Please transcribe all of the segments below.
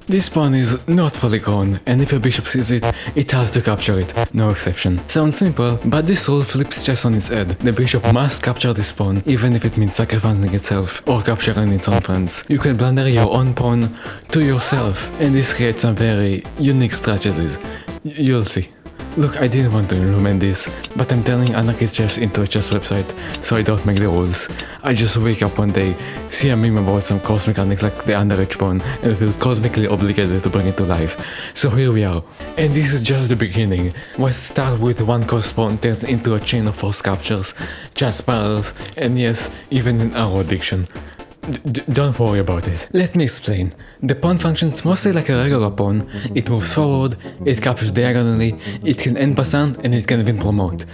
This pawn is not fully gone, and if a bishop sees it, it has to capture it, no exception. Sounds simple, but this rule flips chess on its head. The bishop must capture this pawn, even if it means sacrificing itself or capturing its own friends. You can blunder your own pawn to yourself, and this creates some very unique strategies. You'll see. Look, I didn't want to implement this, but I'm turning anarchychess into a chess website, so I don't make the rules. I just wake up one day, see a meme about some course mechanic like the underage pawn, and feel cosmically obligated to bring it to life. So here we are. And this is just the beginning. What started with one course pawn turned into a chain of forced captures, chat spirals, and yes, even an arrow addiction. Don't worry about it. Let me explain. The pawn functions mostly like a regular pawn. It moves forward, it captures diagonally, it can end passant, and it can even promote.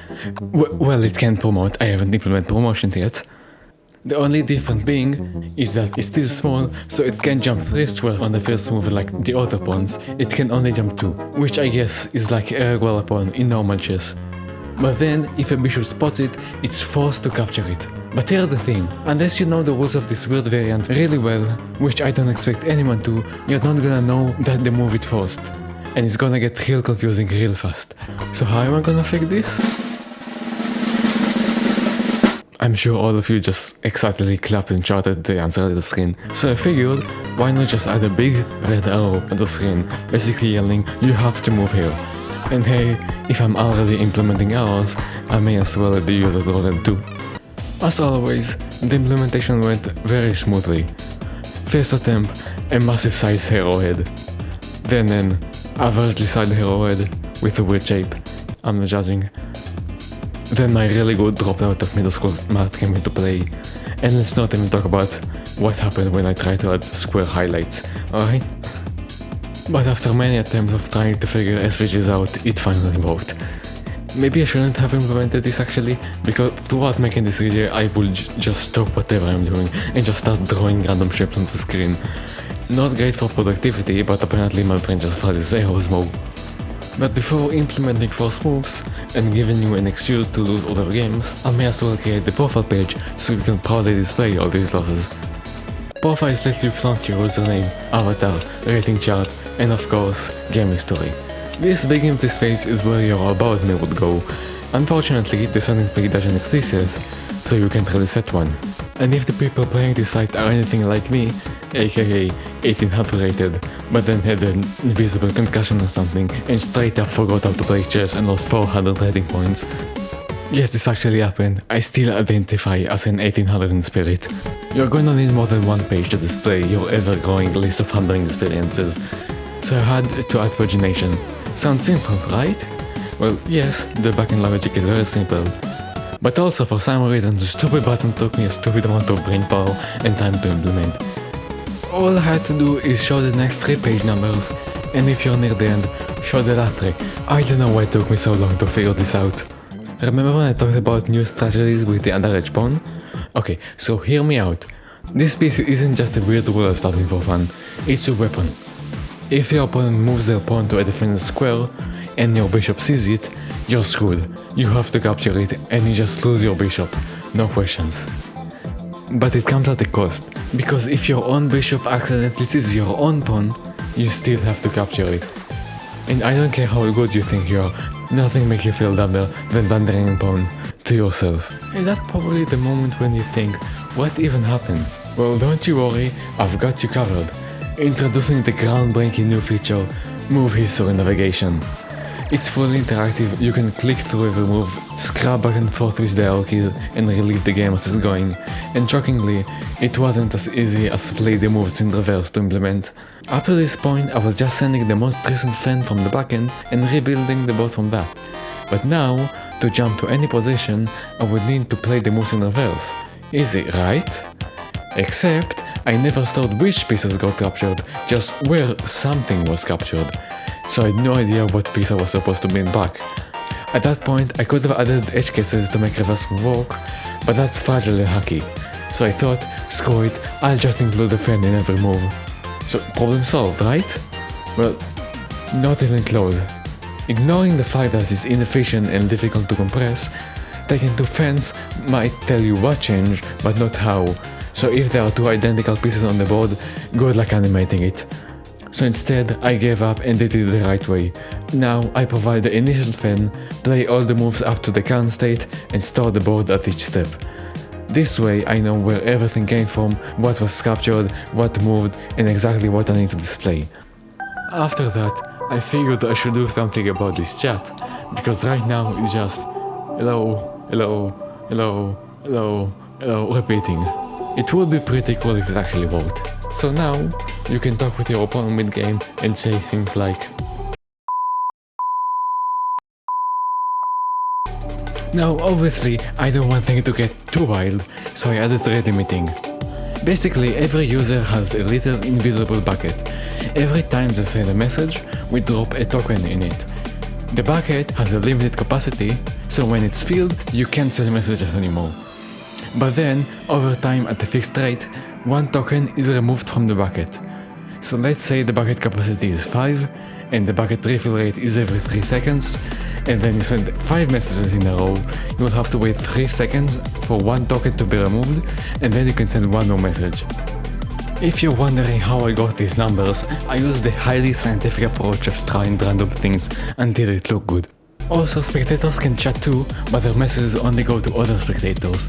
Well, it can promote, I haven't implemented promotions yet. The only difference being is that it's still small, so it can't jump 3 squares on the first move like the other pawns. It can only jump 2, which I guess is like a regular pawn in normal chess. But then, if a bishop spots it, it's forced to capture it. But here's the thing, unless you know the rules of this weird variant really well, which I don't expect anyone to, you're not gonna know that they move it first. And it's gonna get real confusing real fast. So how am I gonna fix this? I'm sure all of you just excitedly clapped and shouted the answer at the screen. So I figured, why not just add a big red arrow at the screen, basically yelling, you have to move here. And hey, if I'm already implementing arrows, I may as well let the user draw them too. As always, the implementation went very smoothly. First attempt, a massive side arrowhead. Then an averagely side arrowhead with a weird shape. I'm not judging. Then my really good dropped out of middle school math came into play. And let's not even talk about what happened when I tried to add square highlights, alright? But after many attempts of trying to figure SVGs out, it finally worked. Maybe I shouldn't have implemented this actually, because throughout making this video I will just stop whatever I'm doing and just start drawing random shapes on the screen. Not great for productivity, but apparently my brain just values arrows more. But before implementing force moves and giving you an excuse to lose other games, I may as well create the profile page so we can proudly display all these losses. Profiles let you flaunt your username, avatar, rating chart, and of course, game history. This big empty space is where your about me would go. Unfortunately, the setting page doesn't exist yet, so you can't really set one. And if the people playing this site are anything like me, aka 1800 rated, but then had an invisible concussion or something and straight up forgot how to play chess and lost 400 rating points. Yes, this actually happened. I still identify as an 1800 in spirit. You're gonna need more than one page to display your ever-growing list of humbling experiences. So I had to add pagination. Sounds simple, right? Well, yes, the backend logic is very simple. But also for some reason the stupid button took me a stupid amount of brain power and time to implement. All I had to do is show the next 3 page numbers, and if you're near the end, show the last 3. I don't know why it took me so long to figure this out. Remember when I talked about new strategies with the underage pawn? Okay, so hear me out. This piece isn't just a weird rule starting for fun, it's a weapon. If your opponent moves their pawn to a defensive square, and your bishop sees it, you're screwed. You have to capture it and you just lose your bishop, no questions. But it comes at a cost, because if your own bishop accidentally sees your own pawn, you still have to capture it. And I don't care how good you think you are, nothing makes you feel dumber than blundering a pawn to yourself. And that's probably the moment when you think, what even happened? Well, don't you worry, I've got you covered. Introducing the groundbreaking new feature, Move History Navigation. It's fully interactive, you can click through every move, scrub back and forth with the arrow key and relive the game as it's going. And shockingly, it wasn't as easy as play the moves in reverse to implement. Up to this point I was just sending the most recent fan from the backend and rebuilding the board from that. But now, to jump to any position, I would need to play the moves in reverse. Easy, right? Except, I never stored which pieces got captured, just where something was captured. So I had no idea what piece I was supposed to bring back. At that point, I could have added edge cases to make reverse work, but that's fragile and hacky. So I thought, screw it, I'll just include a fan in every move. So problem solved, right? Well, not even close. Ignoring the fact that it's inefficient and difficult to compress, taking 2 fans might tell you what changed, but not how. So if there are 2 identical pieces on the board, good luck animating it. So instead, I gave up and did it the right way. Now, I provide the initial fin, play all the moves up to the current state, and store the board at each step. This way, I know where everything came from, what was captured, what moved, and exactly what I need to display. After that, I figured I should do something about this chat, because right now it's just hello, hello, hello, hello, hello, repeating. It would be pretty cool if it actually worked. So now, you can talk with your opponent mid-game and say things like, now obviously I don't want things to get too wild, so I added rate limiting. Basically every user has a little invisible bucket. Every time they send a message, we drop a token in it. The bucket has a limited capacity, so when it's filled, you can't send messages anymore. But then, over time at a fixed rate, one token is removed from the bucket. So let's say the bucket capacity is 5, and the bucket refill rate is every 3 seconds, and then you send 5 messages in a row, you will have to wait 3 seconds for one token to be removed, and then you can send one more message. If you're wondering how I got these numbers, I used the highly scientific approach of trying random things until it looked good. Also, spectators can chat too, but their messages only go to other spectators.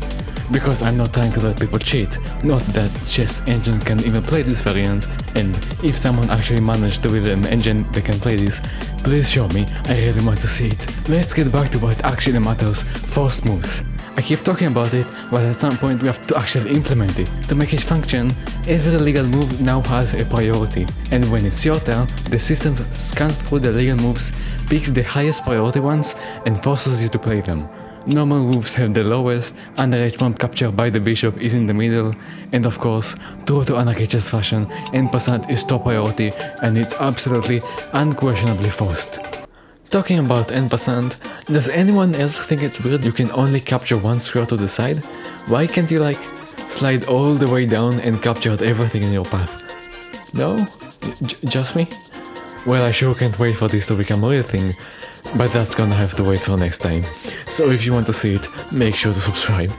Because I'm not trying to let people cheat, not that chess engine can even play this variant, and if someone actually managed to build an engine that can play this, please show me, I really want to see it. Let's get back to what actually matters, forced moves. I keep talking about it, but at some point we have to actually implement it. To make it function, every legal move now has a priority, and when it's your turn, the system scans through the legal moves, picks the highest priority ones, and forces you to play them. Normal moves have the lowest, under h1 capture by the bishop is in the middle, and of course, true to anarchychess fashion, n% is top priority and it's absolutely, unquestionably forced. Talking about n%, does anyone else think it's weird you can only capture one square to the side? Why can't you slide all the way down and capture everything in your path? No? Just me? Well, I sure can't wait for this to become a real thing, but that's gonna have to wait for next time. So if you want to see it, make sure to subscribe.